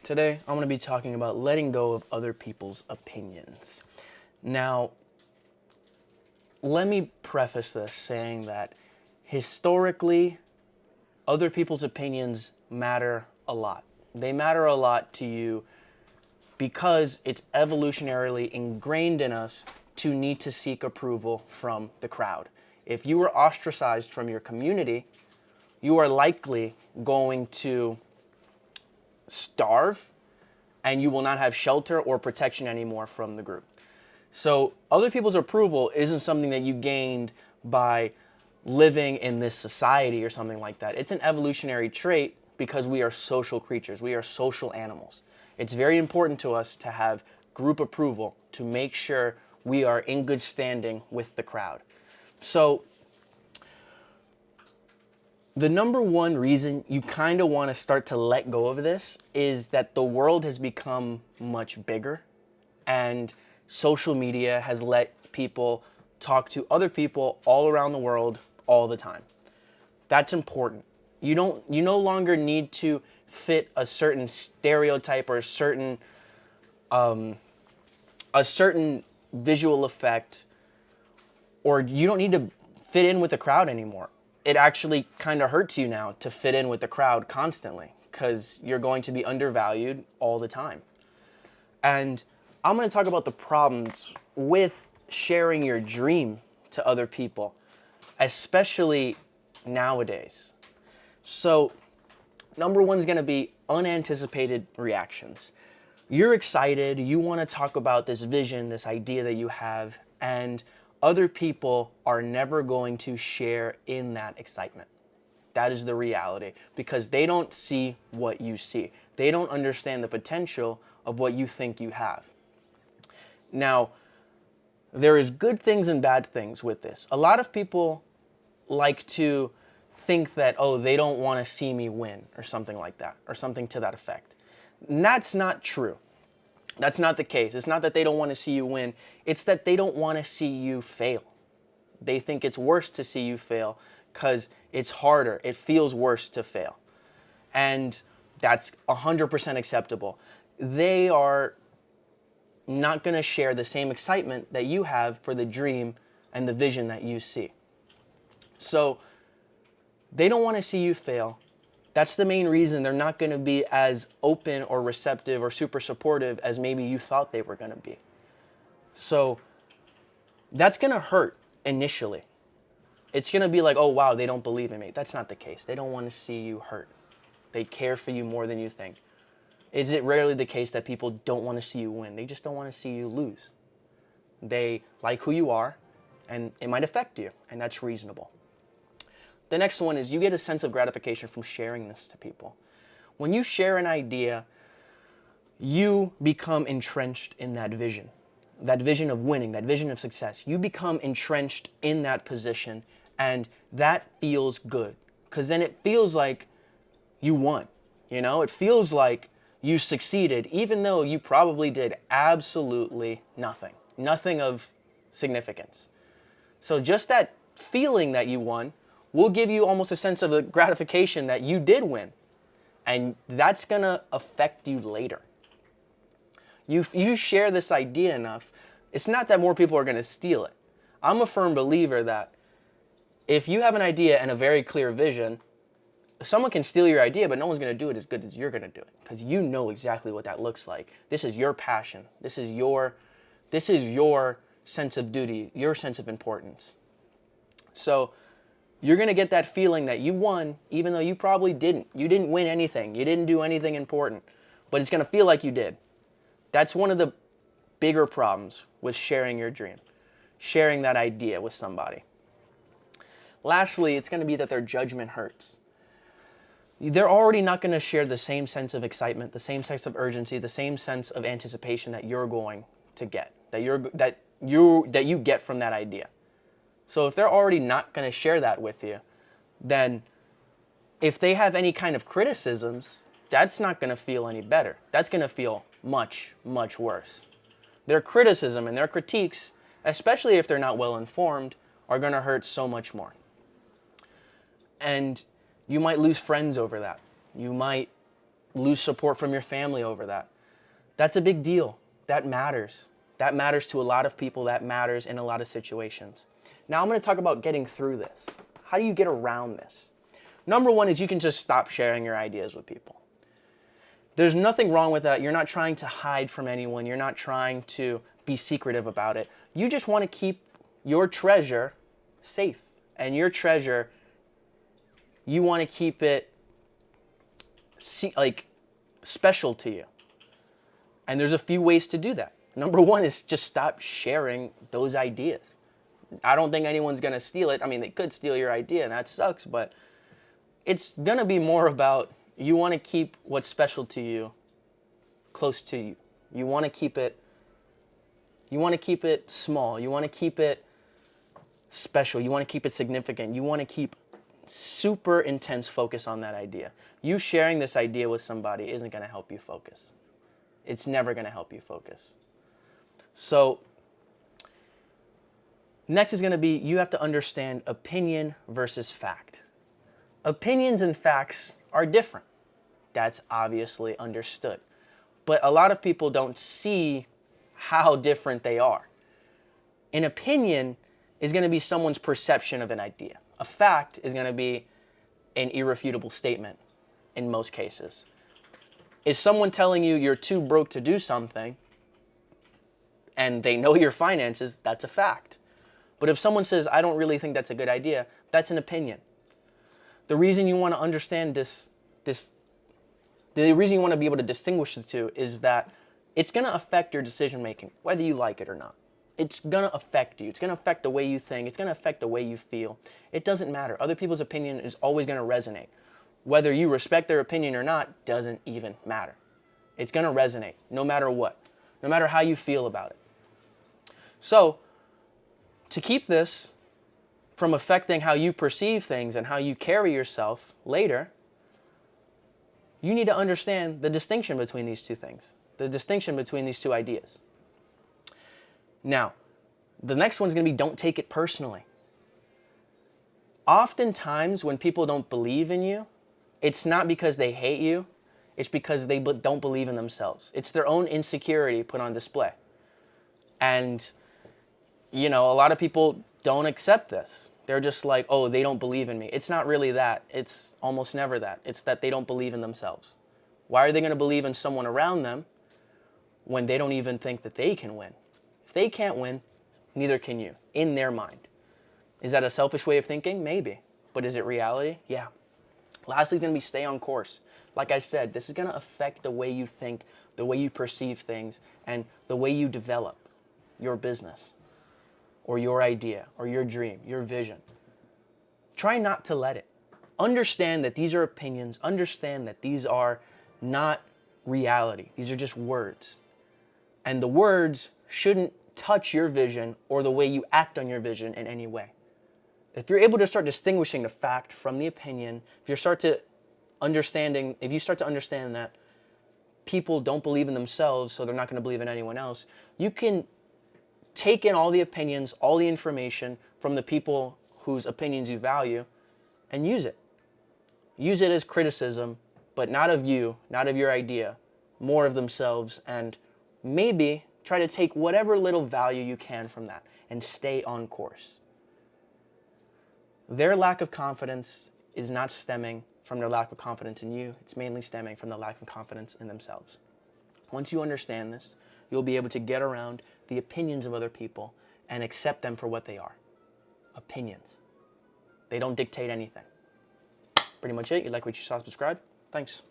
Today, I'm going to be talking about letting go of other people's opinions. Now, let me preface this saying that historically, other people's opinions matter a lot. They matter a lot to you because it's evolutionarily ingrained in us to need to seek approval from the crowd. If you were ostracized from your community, you are likely going to starve and you will not have shelter or protection anymore from the group. So other people's approval isn't something that you gained by living in this society or something like that. It's an evolutionary trait because we are social creatures. We are social animals. It's very important to us to have group approval to make sure we are in good standing with the crowd. So the number one reason you kind of want to start to let go of this is that the world has become much bigger and social media has let people talk to other people all around the world all the time. That's important. You no longer need to fit a certain stereotype or a certain visual effect, or you don't need to fit in with the crowd anymore. It actually kind of hurts you now to fit in with the crowd constantly because you're going to be undervalued all the time. And I'm going to talk about the problems with sharing your dream to other people, especially nowadays. So, number one is going to be unanticipated reactions. You're excited, you want to talk about this vision, this idea that you have, and other people are never going to share in that excitement. That is the reality because they don't see what you see. They don't understand the potential of what you think you have. Now, there is good things and bad things with this. A lot of people like to think that, oh, they don't want to see me win or something like that, or something to that effect. And that's not true. That's not the case. It's not that they don't want to see you win. It's that they don't want to see you fail. They think it's worse to see you fail because it's harder. It feels worse to fail. And that's 100% acceptable. They are not going to share the same excitement that you have for the dream and the vision that you see. So they don't want to see you fail. That's the main reason they're not going to be as open or receptive or super supportive as maybe you thought they were going to be. So that's going to hurt initially. It's going to be like, oh, wow, they don't believe in me. That's not the case. They don't want to see you hurt. They care for you more than you think. Is it rarely the case that people don't want to see you win? They just don't want to see you lose. They like who you are, and it might affect you, and that's reasonable. The next one is you get a sense of gratification from sharing this to people. When you share an idea, you become entrenched in that vision of winning, that vision of success. You become entrenched in that position, and that feels good because then it feels like you won. It feels like you succeeded, even though you probably did absolutely nothing of significance. So just that feeling that you won will give you almost a sense of the gratification that you did win. And that's going to affect you later. You share this idea enough, it's not that more people are going to steal it. I'm a firm believer that if you have an idea and a very clear vision, someone can steal your idea, but no one's going to do it as good as you're going to do it because you know exactly what that looks like. This is your passion. This is your sense of duty, your sense of importance. So you're going to get that feeling that you won, even though you probably didn't. You didn't win anything. You didn't do anything important, but it's going to feel like you did. That's one of the bigger problems with sharing your dream, sharing that idea with somebody. Lastly, it's going to be that their judgment hurts. They're already not going to share the same sense of excitement, the same sense of urgency, the same sense of anticipation that you're going to get, that you get from that idea. So if they're already not going to share that with you, then if they have any kind of criticisms, that's not going to feel any better. That's going to feel much, much worse. Their criticism and their critiques, especially if they're not well informed, are going to hurt so much more. And you might lose friends over that. You might lose support from your family over that. That's a big deal. That matters. That matters to a lot of people. That matters in a lot of situations. Now I'm going to talk about getting through this. How do you get around this? Number one is you can just stop sharing your ideas with people. There's nothing wrong with that. You're not trying to hide from anyone. You're not trying to be secretive about it. You just want to keep your treasure safe. And your treasure, you want to keep it like special to you. And there's a few ways to do that. Number one is just stop sharing those ideas. I don't think anyone's going to steal it. I mean, they could steal your idea, and that sucks, but it's going to be more about you want to keep what's special to you close to you. You want to keep it small. You want to keep it special. You want to keep it significant. You want to keep super intense focus on that idea. You sharing this idea with somebody isn't going to help you focus. It's never going to help you focus. So next is going to be you have to understand opinion versus fact. Opinions and facts are different. That's obviously understood. But a lot of people don't see how different they are. An opinion is going to be someone's perception of an idea. A fact is going to be an irrefutable statement in most cases. Is someone telling you you're too broke to do something and they know your finances, that's a fact. But if someone says, I don't really think that's a good idea, that's an opinion. The reason you want to understand the reason you want to be able to distinguish the two is that it's going to affect your decision making, whether you like it or not. It's going to affect you. It's going to affect the way you think. It's going to affect the way you feel. It doesn't matter. Other people's opinion is always going to resonate. Whether you respect their opinion or not doesn't even matter. It's going to resonate no matter what, no matter how you feel about it. So, to keep this from affecting how you perceive things and how you carry yourself later, you need to understand the distinction between these two things, the distinction between these two ideas. Now, the next one's going to be don't take it personally. Oftentimes, when people don't believe in you, it's not because they hate you, it's because they don't believe in themselves. It's their own insecurity put on display. And, you know, a lot of people don't accept this. They're just like, oh, they don't believe in me. It's not really that. It's almost never that. It's that they don't believe in themselves. Why are they going to believe in someone around them when they don't even think that they can win? If they can't win, neither can you, in their mind. Is that a selfish way of thinking? Maybe. But is it reality? Yeah. Lastly, is going to be stay on course. Like I said, this is going to affect the way you think, the way you perceive things, and the way you develop your business or your idea or your dream, your vision. Try not to let it. Understand that these are opinions. Understand that these are not reality. These are just words. And the words shouldn't touch your vision or the way you act on your vision in any way. If you're able to start distinguishing the fact from the opinion, if you start to understand that people don't believe in themselves, so they're not going to believe in anyone else, you can take in all the opinions, all the information from the people whose opinions you value, and use it. Use it as criticism, but not of you, not of your idea, more of themselves, and maybe try to take whatever little value you can from that and stay on course. Their lack of confidence is not stemming from their lack of confidence in you. It's mainly stemming from the lack of confidence in themselves. Once you understand this, you'll be able to get around the opinions of other people and accept them for what they are. Opinions. They don't dictate anything. Pretty much it. You like what you saw, subscribe. Thanks.